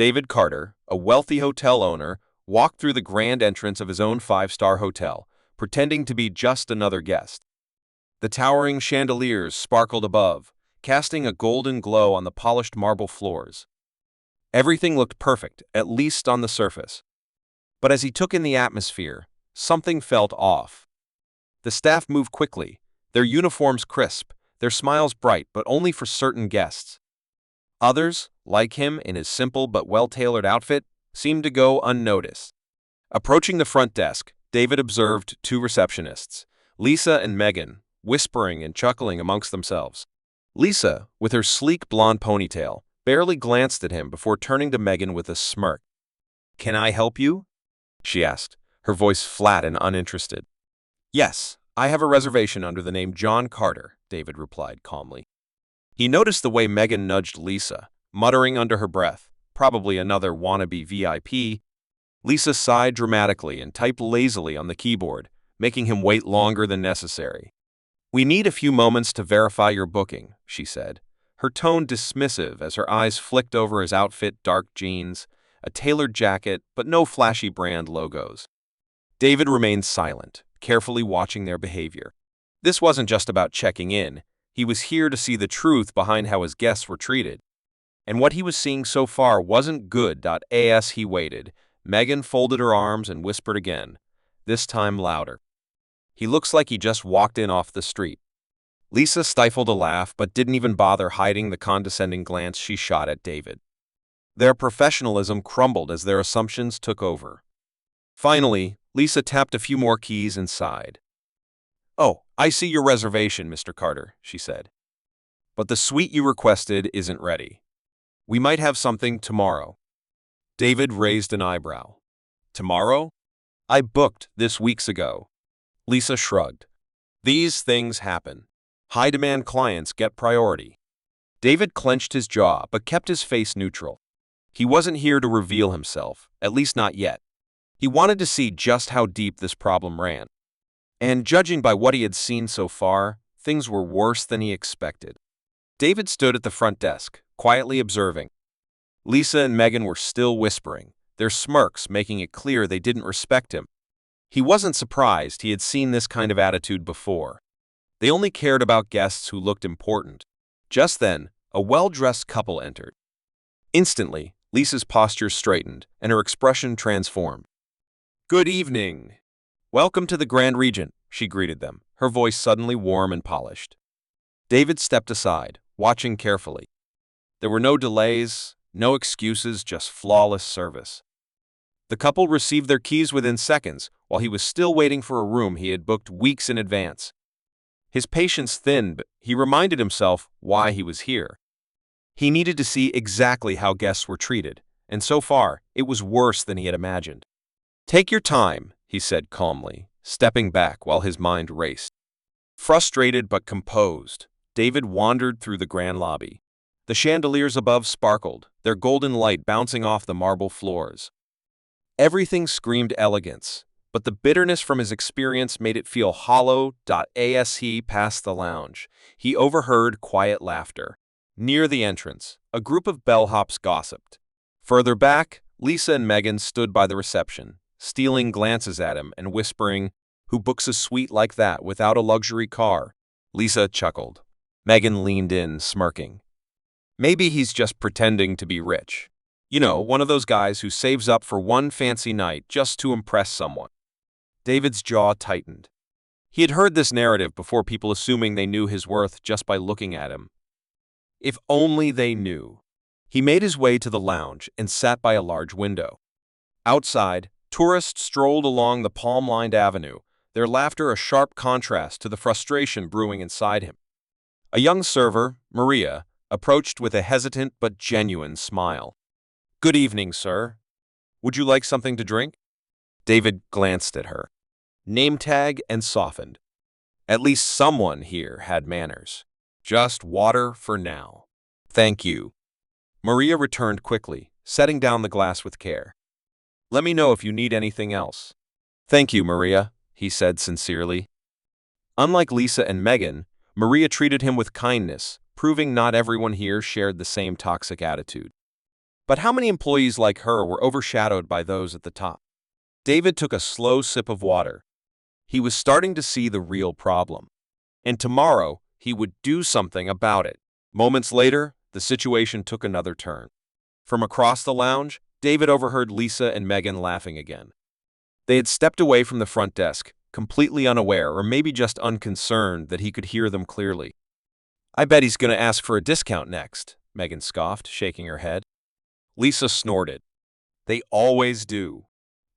David Carter, a wealthy hotel owner, walked through the grand entrance of his own five-star hotel, pretending to be just another guest. The towering chandeliers sparkled above, casting a golden glow on the polished marble floors. Everything looked perfect, at least on the surface. But as he took in the atmosphere, something felt off. The staff moved quickly, their uniforms crisp, their smiles bright, but only for certain guests. Others, like him in his simple but well-tailored outfit, seemed to go unnoticed. Approaching the front desk, David observed two receptionists, Lisa and Megan, whispering and chuckling amongst themselves. Lisa, with her sleek blonde ponytail, barely glanced at him before turning to Megan with a smirk. "Can I help you?" she asked, her voice flat and uninterested. "Yes, I have a reservation under the name John Carter," David replied calmly. He noticed the way Megan nudged Lisa, muttering under her breath, probably another wannabe VIP. Lisa sighed dramatically and typed lazily on the keyboard, making him wait longer than necessary. "We need a few moments to verify your booking," she said, her tone dismissive as her eyes flicked over his outfit: dark jeans, a tailored jacket, but no flashy brand logos. David remained silent, carefully watching their behavior. This wasn't just about checking in. He was here to see the truth behind how his guests were treated. And what he was seeing so far wasn't good. As he waited, Megan folded her arms and whispered again, this time louder. "He looks like he just walked in off the street." Lisa stifled a laugh but didn't even bother hiding the condescending glance she shot at David. Their professionalism crumbled as their assumptions took over. Finally, Lisa tapped a few more keys and sighed. "Oh, I see your reservation, Mr. Carter," she said. "But the suite you requested isn't ready. We might have something tomorrow." David raised an eyebrow. "Tomorrow? I booked this weeks ago." Lisa shrugged. "These things happen. High-demand clients get priority." David clenched his jaw but kept his face neutral. He wasn't here to reveal himself, at least not yet. He wanted to see just how deep this problem ran. And judging by what he had seen so far, things were worse than he expected. David stood at the front desk, quietly observing. Lisa and Megan were still whispering, their smirks making it clear they didn't respect him. He wasn't surprised he had seen this kind of attitude before. They only cared about guests who looked important. Just then, a well-dressed couple entered. Instantly, Lisa's posture straightened, and her expression transformed. "Good evening. Welcome to the Grand Regent," she greeted them, her voice suddenly warm and polished. David stepped aside, watching carefully. There were no delays, no excuses, just flawless service. The couple received their keys within seconds, while he was still waiting for a room he had booked weeks in advance. His patience thinned, but he reminded himself why he was here. He needed to see exactly how guests were treated, and so far, it was worse than he had imagined. "Take your time," he said calmly, stepping back while his mind raced. Frustrated but composed, David wandered through the grand lobby. The chandeliers above sparkled, their golden light bouncing off the marble floors. Everything screamed elegance, but the bitterness from his experience made it feel hollow. As he passed the lounge, he overheard quiet laughter. Near the entrance, a group of bellhops gossiped. Further back, Lisa and Megan stood by the reception, stealing glances at him and whispering, "Who books a suite like that without a luxury car?" Lisa chuckled. Megan leaned in, smirking. "Maybe he's just pretending to be rich. You know, one of those guys who saves up for one fancy night just to impress someone." David's jaw tightened. He had heard this narrative before, people assuming they knew his worth just by looking at him. If only they knew. He made his way to the lounge and sat by a large window. Outside, tourists strolled along the palm-lined avenue, their laughter a sharp contrast to the frustration brewing inside him. A young server, Maria, approached with a hesitant but genuine smile. "Good evening, sir. Would you like something to drink?" David glanced at her. Name tag and softened. At least someone here had manners. "Just water for now." "Thank you." Maria returned quickly, setting down the glass with care. "Let me know if you need anything else." "Thank you, Maria," he said sincerely. Unlike Lisa and Megan, Maria treated him with kindness, proving not everyone here shared the same toxic attitude. But how many employees like her were overshadowed by those at the top? David took a slow sip of water. He was starting to see the real problem. And tomorrow, he would do something about it. Moments later, the situation took another turn. From across the lounge, David overheard Lisa and Megan laughing again. They had stepped away from the front desk, completely unaware or maybe just unconcerned that he could hear them clearly. "I bet he's going to ask for a discount next," Megan scoffed, shaking her head. Lisa snorted. "They always do.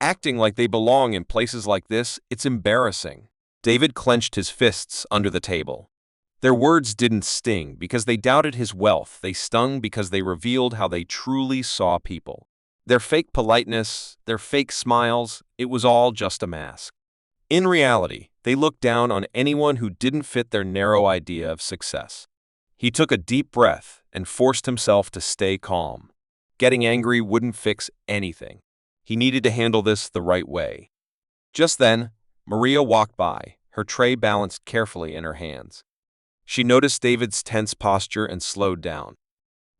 Acting like they belong in places like this, it's embarrassing." David clenched his fists under the table. Their words didn't sting because they doubted his wealth. They stung because they revealed how they truly saw people. Their fake politeness, their fake smiles, it was all just a mask. In reality, they looked down on anyone who didn't fit their narrow idea of success. He took a deep breath and forced himself to stay calm. Getting angry wouldn't fix anything. He needed to handle this the right way. Just then, Maria walked by, her tray balanced carefully in her hands. She noticed David's tense posture and slowed down.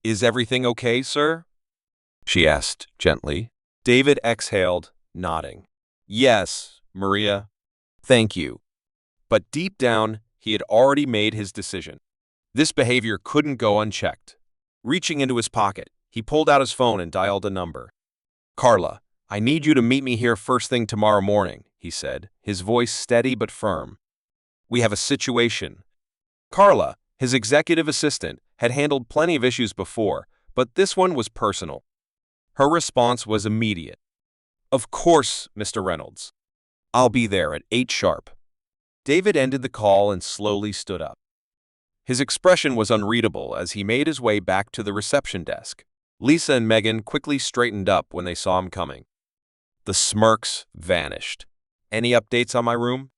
"Is everything okay, sir?" she asked gently. David exhaled, nodding. "Yes, Maria. Thank you." But deep down, he had already made his decision. This behavior couldn't go unchecked. Reaching into his pocket, he pulled out his phone and dialed a number. "Carla, I need you to meet me here first thing tomorrow morning," he said, his voice steady but firm. "We have a situation." Carla, his executive assistant, had handled plenty of issues before, but this one was personal. Her response was immediate. "Of course, Mr. Reynolds. I'll be there at 8 sharp." David ended the call and slowly stood up. His expression was unreadable as he made his way back to the reception desk. Lisa and Megan quickly straightened up when they saw him coming. The smirks vanished. "Any updates on my room?"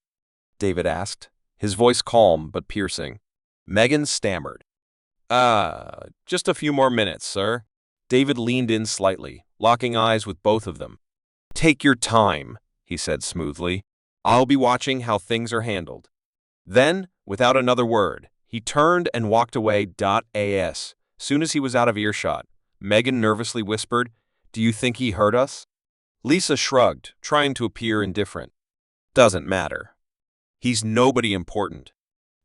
David asked, his voice calm but piercing. Megan stammered. Just a few more minutes, sir." David leaned in slightly, locking eyes with both of them. "Take your time," he said smoothly. "I'll be watching how things are handled." Then, without another word, he turned and walked away. As soon as he was out of earshot, Megan nervously whispered, "Do you think he heard us?" Lisa shrugged, trying to appear indifferent. "Doesn't matter. He's nobody important."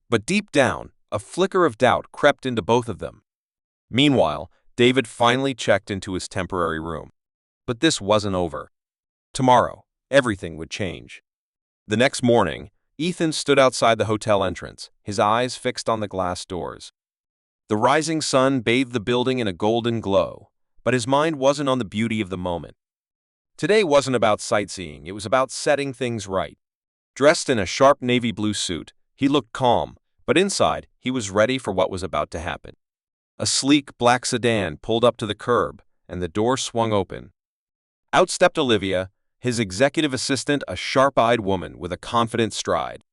But deep down, a flicker of doubt crept into both of them. Meanwhile, David finally checked into his temporary room. But this wasn't over. Tomorrow, everything would change. The next morning, Ethan stood outside the hotel entrance, his eyes fixed on the glass doors. The rising sun bathed the building in a golden glow, but his mind wasn't on the beauty of the moment. Today wasn't about sightseeing, it was about setting things right. Dressed in a sharp navy blue suit, he looked calm, but inside, he was ready for what was about to happen. A sleek black sedan pulled up to the curb, and the door swung open. Out stepped Olivia, his executive assistant, a sharp-eyed woman with a confident stride.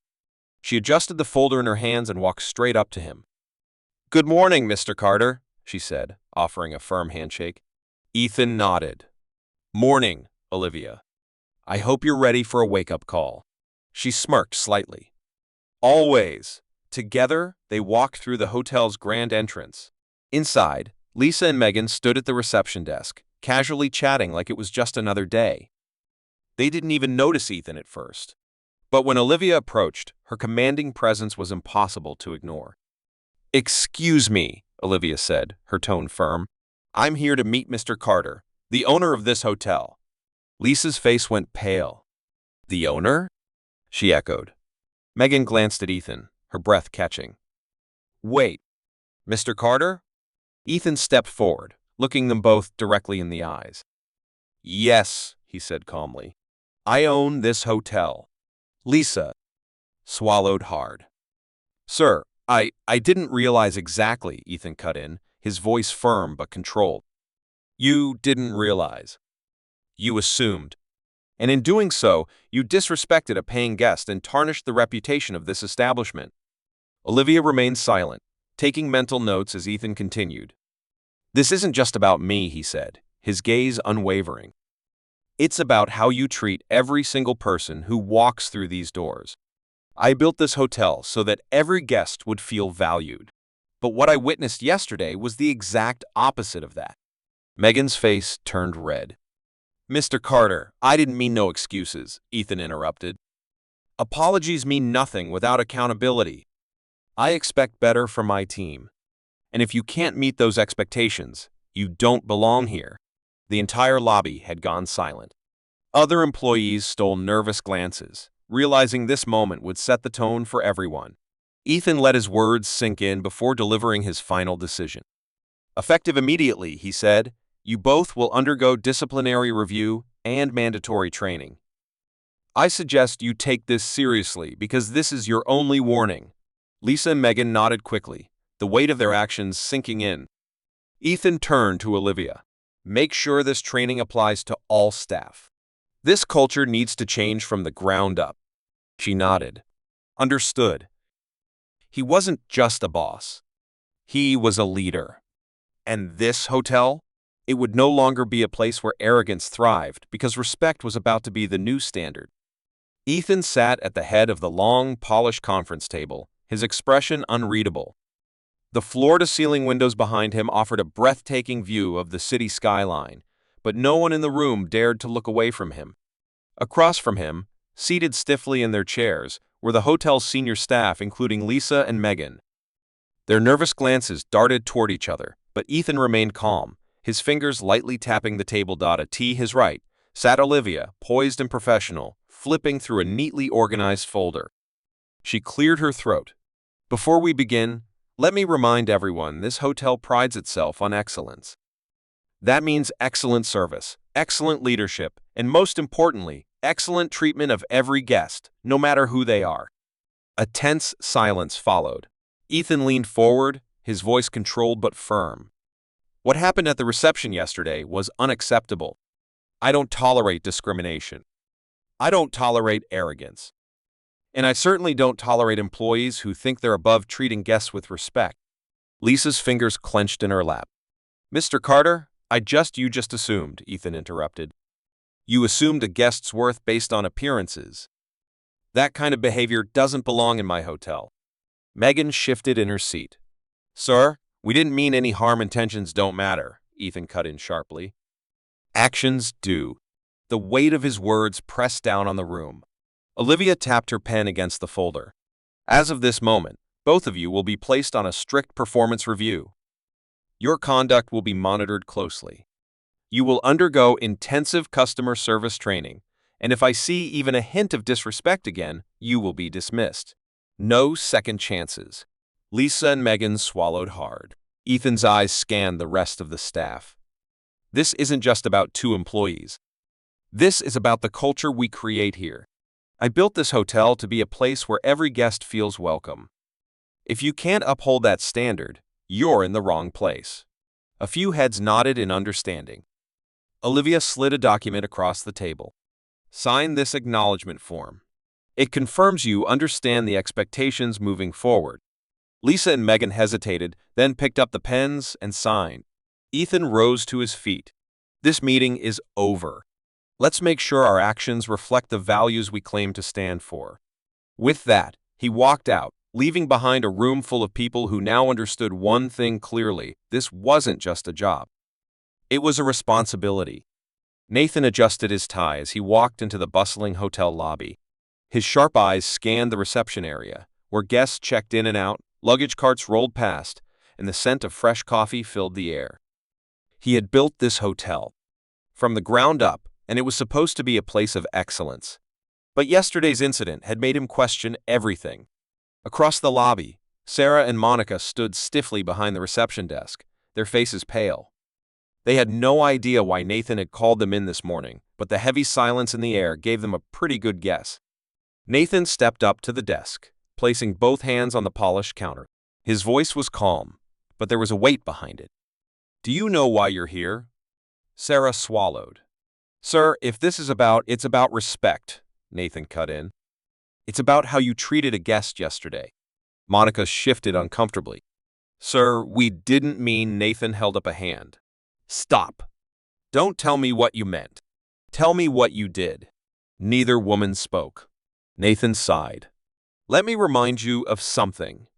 She adjusted the folder in her hands and walked straight up to him. "Good morning, Mr. Carter," she said, offering a firm handshake. Ethan nodded. "Morning, Olivia. I hope you're ready for a wake-up call." She smirked slightly. Always. Together, they walked through the hotel's grand entrance. Inside, Lisa and Megan stood at the reception desk, casually chatting like it was just another day. They didn't even notice Ethan at first. But when Olivia approached, her commanding presence was impossible to ignore. "Excuse me," Olivia said, her tone firm. "I'm here to meet Mr. Carter, the owner of this hotel." Lisa's face went pale. "The owner?" she echoed. Megan glanced at Ethan, her breath catching. "Wait, Mr. Carter?" Ethan stepped forward, looking them both directly in the eyes. "Yes," he said calmly. "I own this hotel." Lisa swallowed hard. "Sir, I didn't realize exactly," Ethan cut in, his voice firm but controlled. "You didn't realize. You assumed. And in doing so, you disrespected a paying guest and tarnished the reputation of this establishment." Olivia remained silent, taking mental notes as Ethan continued. "This isn't just about me," he said, his gaze unwavering. "It's about how you treat every single person who walks through these doors. I built this hotel so that every guest would feel valued. But what I witnessed yesterday was the exact opposite of that. Megan's face turned red. "Mr. Carter, I didn't mean no excuses," Ethan interrupted. "Apologies mean nothing without accountability. I expect better from my team. And if you can't meet those expectations, you don't belong here." The entire lobby had gone silent. Other employees stole nervous glances, realizing this moment would set the tone for everyone. Ethan let his words sink in before delivering his final decision. "Effective immediately," he said, "you both will undergo disciplinary review and mandatory training. I suggest you take this seriously because this is your only warning." Lisa and Megan nodded quickly, the weight of their actions sinking in. Ethan turned to Olivia. "Make sure this training applies to all staff. This culture needs to change from the ground up." She nodded. "Understood." He wasn't just a boss. He was a leader. And this hotel? It would no longer be a place where arrogance thrived because respect was about to be the new standard. Ethan sat at the head of the long, polished conference table, his expression unreadable. The floor-to-ceiling windows behind him offered a breathtaking view of the city skyline, but no one in the room dared to look away from him. Across from him, seated stiffly in their chairs, were the hotel's senior staff, including Lisa and Megan. Their nervous glances darted toward each other, but Ethan remained calm, his fingers lightly tapping the table. At his right sat Olivia, poised and professional, flipping through a neatly organized folder. She cleared her throat. "Before we begin, let me remind everyone this hotel prides itself on excellence. That means excellent service, excellent leadership, and most importantly, excellent treatment of every guest, no matter who they are." A tense silence followed. Ethan leaned forward, his voice controlled but firm. "What happened at the reception yesterday was unacceptable. I don't tolerate discrimination. I don't tolerate arrogance. And I certainly don't tolerate employees who think they're above treating guests with respect." Lisa's fingers clenched in her lap. "Mr. Carter, you just assumed," Ethan interrupted. "You assumed a guest's worth based on appearances. That kind of behavior doesn't belong in my hotel." Megan shifted in her seat. "Sir, we didn't mean any harm. Intentions don't matter," Ethan cut in sharply. "Actions do." The weight of his words pressed down on the room. Olivia tapped her pen against the folder. "As of this moment, both of you will be placed on a strict performance review. Your conduct will be monitored closely. You will undergo intensive customer service training, and if I see even a hint of disrespect again, you will be dismissed. No second chances." Lisa and Megan swallowed hard. Ethan's eyes scanned the rest of the staff. "This isn't just about two employees. This is about the culture we create here. I built this hotel to be a place where every guest feels welcome. If you can't uphold that standard, you're in the wrong place." A few heads nodded in understanding. Olivia slid a document across the table. "Sign this acknowledgement form. It confirms you understand the expectations moving forward." Lisa and Megan hesitated, then picked up the pens and signed. Ethan rose to his feet. "This meeting is over. Let's make sure our actions reflect the values we claim to stand for." With that, he walked out, leaving behind a room full of people who now understood one thing clearly: this wasn't just a job. It was a responsibility. Nathan adjusted his tie as he walked into the bustling hotel lobby. His sharp eyes scanned the reception area, where guests checked in and out, luggage carts rolled past, and the scent of fresh coffee filled the air. He had built this hotel from the ground up, and it was supposed to be a place of excellence. But yesterday's incident had made him question everything. Across the lobby, Sarah and Monica stood stiffly behind the reception desk, their faces pale. They had no idea why Nathan had called them in this morning, but the heavy silence in the air gave them a pretty good guess. Nathan stepped up to the desk, placing both hands on the polished counter. His voice was calm, but there was a weight behind it. "Do you know why you're here?" Sarah swallowed. "Sir, if this is it's about respect," Nathan cut in. "It's about how you treated a guest yesterday." Monica shifted uncomfortably. "Sir, we didn't mean." Nathan held up a hand. "Stop. Don't tell me what you meant. Tell me what you did." Neither woman spoke. Nathan sighed. "Let me remind you of something.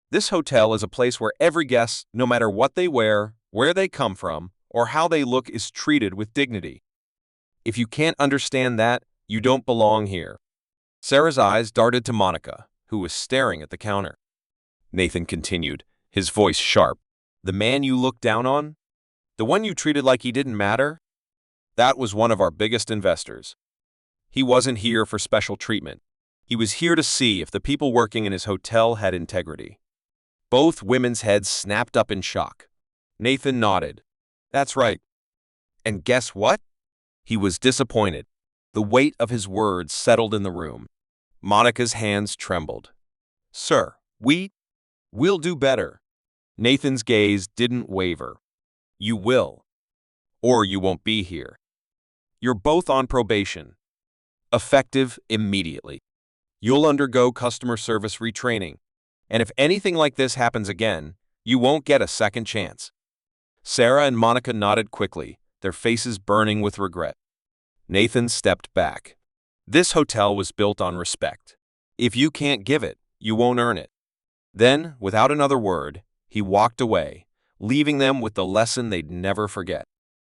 This hotel is a place where every guest, no matter what they wear, where they come from, or how they look is treated with dignity. If you can't understand that, you don't belong here. Sarah's eyes darted to Monica, who was staring at the counter. Nathan continued, his voice sharp. The man you looked down on? The one you treated like he didn't matter? That was one of our biggest investors. He wasn't here for special treatment. He was here to see if the people working in his hotel had integrity. Both women's heads snapped up in shock. Nathan nodded. That's right. And guess what? He was disappointed. The weight of his words settled in the room. Monica's hands trembled. Sir, we'll do better. Nathan's gaze didn't waver. You will. Or you won't be here. You're both on probation. Effective immediately. You'll undergo customer service retraining. And if anything like this happens again, you won't get a second chance. Sarah and Monica nodded quickly, their faces burning with regret. Nathan stepped back. This hotel was built on respect. If you can't give it, you won't earn it. Then, without another word, he walked away, leaving them with the lesson they'd never forget.